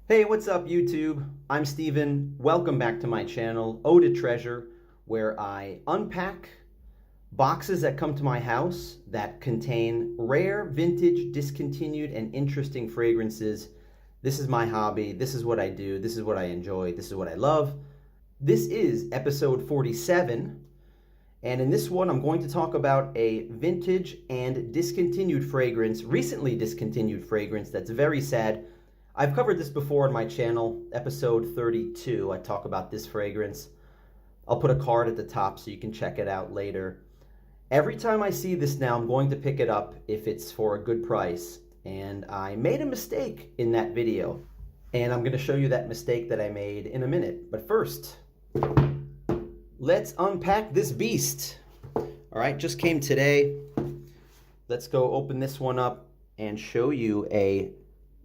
Hey, what's up YouTube? I'm Steven. Welcome back to my channel, Eau de Treasure, where I unpack boxes that come to my house that contain rare, vintage, discontinued, and interesting fragrances. This is my hobby. This is what I do. This is what I enjoy. This is what I love. This is episode 47. And in this one, I'm going to talk about a vintage and discontinued fragrance, recently discontinued fragrance that's very sad. I've covered this before on my channel, episode 32. I talk about this fragrance. I'll put a card at the top so you can check it out later. Every time I see this now, I'm going to pick it up if it's for a good price. And I made a mistake in that video. And I'm going to show you that mistake that I made in a minute. But first, let's unpack this beast. All right, just came today. Let's go open this one up and show you a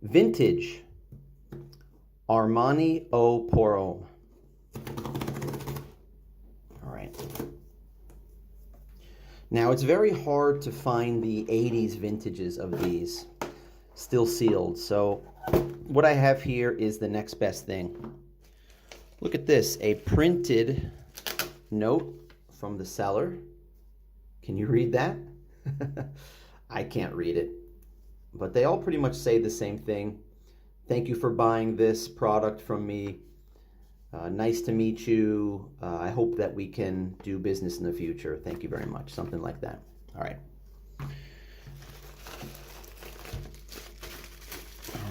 vintage Armani Eau pour Homme. All right. Now it's very hard to find the 80s vintages of these still sealed. So what I have here is the next best thing. Look at this, a printed note from the seller. Can you read that? I can't read it. But they all pretty much say the same thing. Thank you for buying this product from me. Nice to meet you. I hope that we can do business in the future. Thank you very much. Something like that. All right. All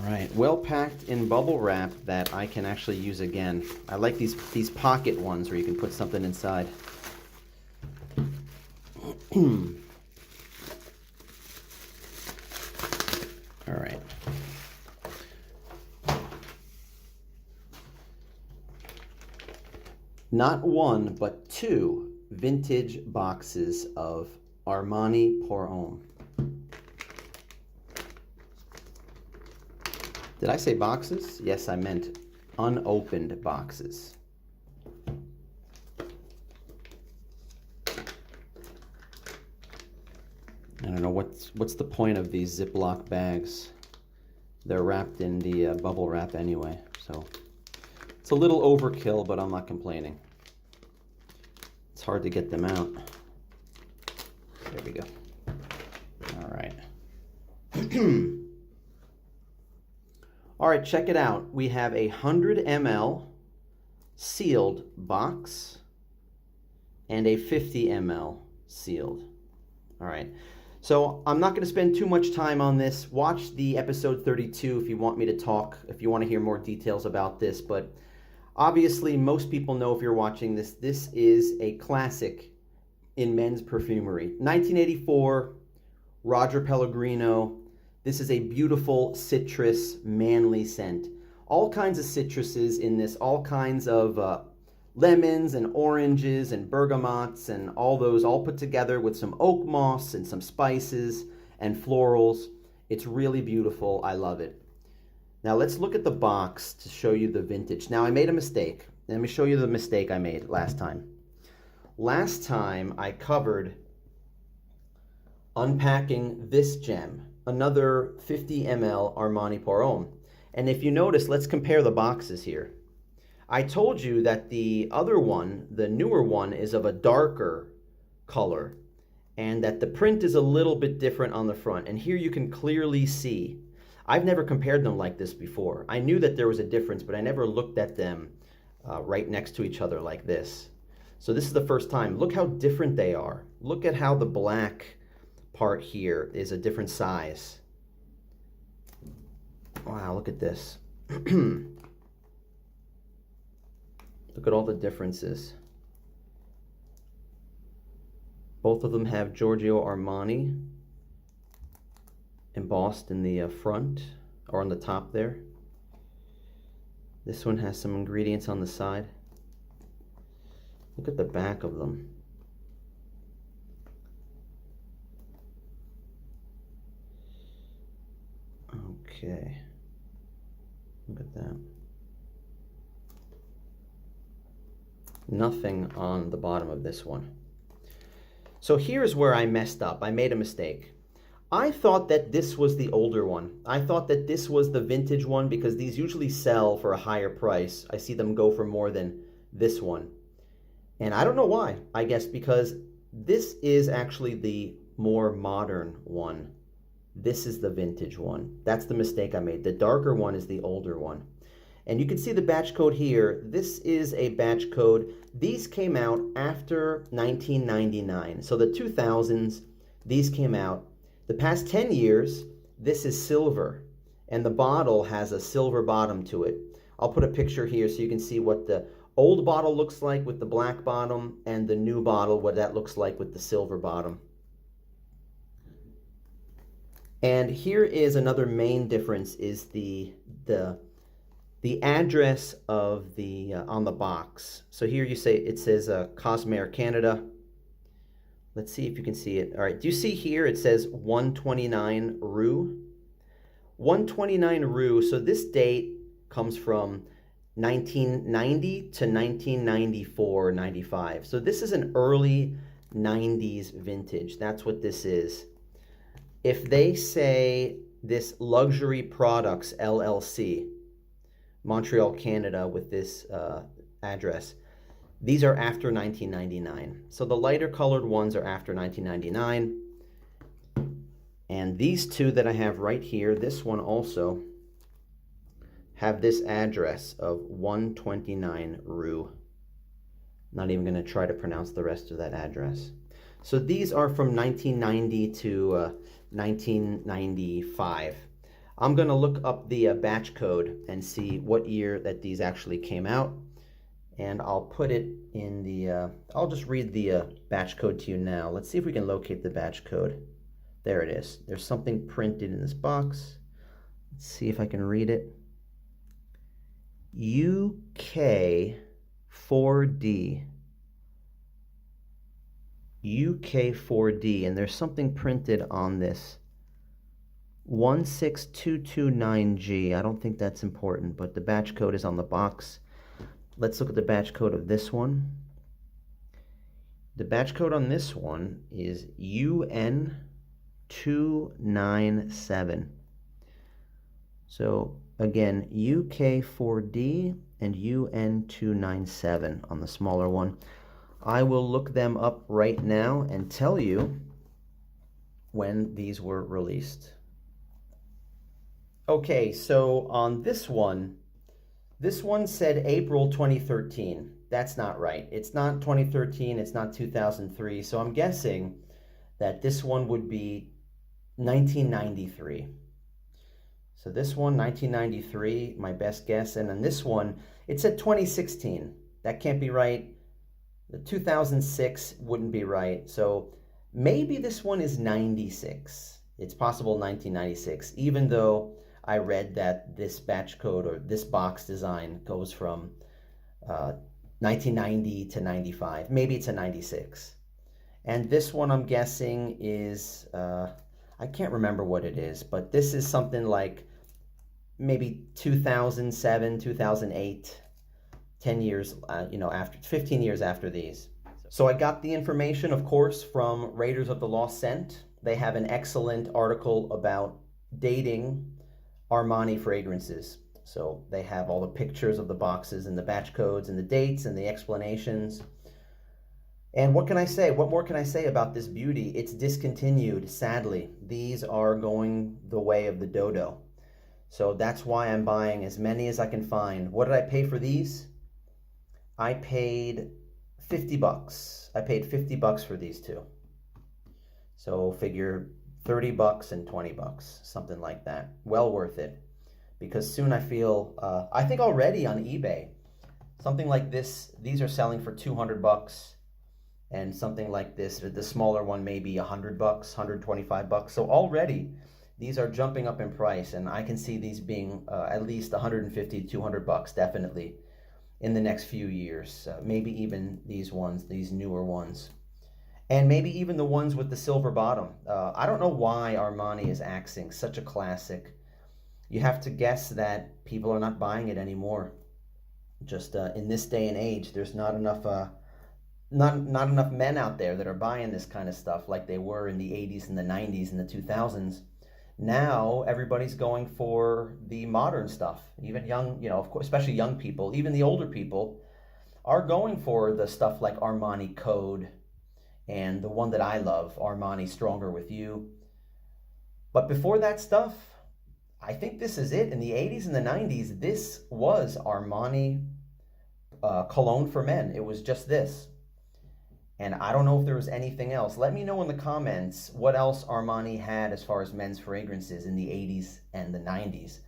right. Well packed in bubble wrap that I can actually use again. I like these pocket ones where you can put something inside. All right. Not one, but two vintage boxes of Armani pour Homme. Did I say boxes? Yes, I meant unopened boxes. I don't know what's the point of these Ziploc bags. They're wrapped in the bubble wrap anyway, so it's a little overkill, but I'm not complaining. It's hard to get them out. There we go. All right. All right, check it out. We have a 100 ml sealed box and a 50 ml sealed. All right. So I'm not going to spend too much time on this. Watch the episode 32 if you want me to talk, if you want to hear more details about this. But obviously, most people know if you're watching this, this is a classic in men's perfumery. 1984, Roger Pellegrino. This is a beautiful citrus, manly scent. All kinds of citruses in this, all kinds of lemons and oranges and bergamots and all those all put together with some oak moss and some spices and florals. It's really beautiful. I love it. Now let's look at the box to show you the vintage. Now I made a mistake. Let me show you the mistake I made last time. Last time I covered unpacking this gem, another 50 ml Armani pour Homme. And if you notice, let's compare the boxes here. I told you that the other one, the newer one, is of a darker color and that the print is a little bit different on the front. And here you can clearly see. I've never compared them like this before. I knew that there was a difference, but I never looked at them right next to each other like this. So this is the first time. Look how different they are. Look at how the black part here is a different size. Wow, look at this. Look at all the differences. Both of them have Giorgio Armani embossed in the front or on the top there. This one has some ingredients on the side. Look at the back of them. Okay. Look at that. Nothing on the bottom of this one. So here's where I messed up. I made a mistake. I thought that this was the older one. I thought that this was the vintage one because these usually sell for a higher price. I see them go for more than this one. And I don't know why. I guess because this is actually the more modern one. This is the vintage one. That's the mistake I made. The darker one is the older one. And you can see the batch code here. This is a batch code. These came out after 1999. So the 2000s, these came out. The past 10 years, this is silver. And the bottle has a silver bottom to it. I'll put a picture here so you can see what the old bottle looks like with the black bottom and the new bottle, what that looks like with the silver bottom. And here is another main difference is the address of the on the box. So here you say it says Cosmere Canada. Let's see if you can see it. All right, do you see here it says 129 Rue? 129 Rue, so this date comes from 1990 to 1994, 95. So this is an early 90s vintage. That's what this is. If they say this Luxury Products LLC, Montreal, Canada, with this address, these are after 1999. So the lighter colored ones are after 1999. And these two that I have right here, this one also, have this address of 129 Rue. Not even going to try to pronounce the rest of that address. So these are from 1990 to 1995. I'm going to look up the batch code and see what year that these actually came out. And I'll put it in the, I'll just read the batch code to you now. Let's see if we can locate the batch code. There it is. There's something printed in this box. Let's see if I can read it. UK4D. UK4D, and there's something printed on this. 16229G. I don't think that's important, but the batch code is on the box. Let's look at the batch code of this one. The batch code on this one is UN297. So again, UK4D and UN297 on the smaller one. I will look them up right now and tell you when these were released. Okay, so on this one said April 2013. That's not right. It's not 2013, it's not 2003. So I'm guessing that this one would be 1993. So this one, 1993, my best guess. And on this one, it said 2016. That can't be right. The 2006 wouldn't be right. So maybe this one is 96. It's possible 1996, even though I read that this batch code or this box design goes from 1990 to 95. Maybe it's a 96. And this one I'm guessing is, I can't remember what it is, but this is something like maybe 2007, 2008. 10 years, after 15 years after these. So I got the information, of course, from Raiders of the Lost Scent. They have an excellent article about dating Armani fragrances. So they have all the pictures of the boxes and the batch codes and the dates and the explanations. And what can I say? What more can I say about this beauty? It's discontinued, sadly. These are going the way of the dodo. So that's why I'm buying as many as I can find. What did I pay for these? I paid 50 bucks. I paid 50 bucks for these two. So figure 30 bucks and 20 bucks, something like that. Well worth it. Because soon I feel, I think already on eBay, something like this, these are selling for 200 bucks. And something like this, the smaller one, maybe 100 bucks, 125 bucks. So already these are jumping up in price, and I can see these being at least 150 to 200 bucks, definitely, in the next few years. Maybe even these ones, these newer ones. And maybe even the ones with the silver bottom. I don't know why Armani is axing such a classic. You have to guess that people are not buying it anymore. Just in this day and age, there's not enough not enough men out there that are buying this kind of stuff like they were in the 80s and the 90s and the 2000s. Now everybody's going for the modern stuff. Even young, of course, especially young people, even the older people are going for the stuff like Armani Code and the one that I love, Armani Stronger With You. But before that stuff, I think this is it. In the 80s and the 90s, this was Armani cologne for men. It was just this. And I don't know if there was anything else. Let me know in the comments what else Armani had as far as men's fragrances in the 80s and the 90s.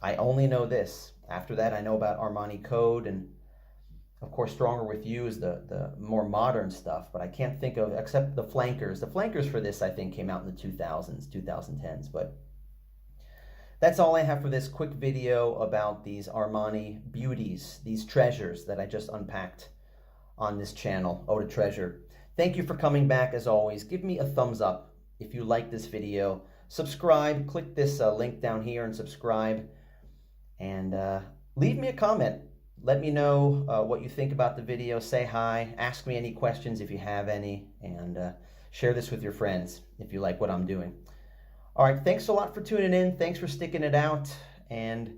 I only know this. After that, I know about Armani Code, and of course, Stronger With You is the more modern stuff, but I can't think of, except the flankers. The flankers for this, I think, came out in the 2000s, 2010s, but that's all I have for this quick video about these Armani beauties, these treasures that I just unpacked on this channel, Eau de Treasure. Thank you for coming back as always. Give me a thumbs up if you like this video. Subscribe, click this link down here and subscribe. And leave me a comment. Let me know what you think about the video. Say hi, ask me any questions if you have any, and share this with your friends if you like what I'm doing. All right, thanks a lot for tuning in. Thanks for sticking it out, and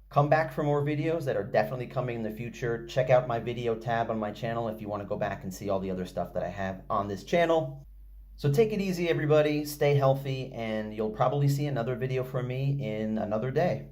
come back for more videos that are definitely coming in the future. Check out my video tab on my channel if you want to go back and see all the other stuff that I have on this channel. So take it easy, everybody. Stay healthy, and you'll probably see another video from me in another day.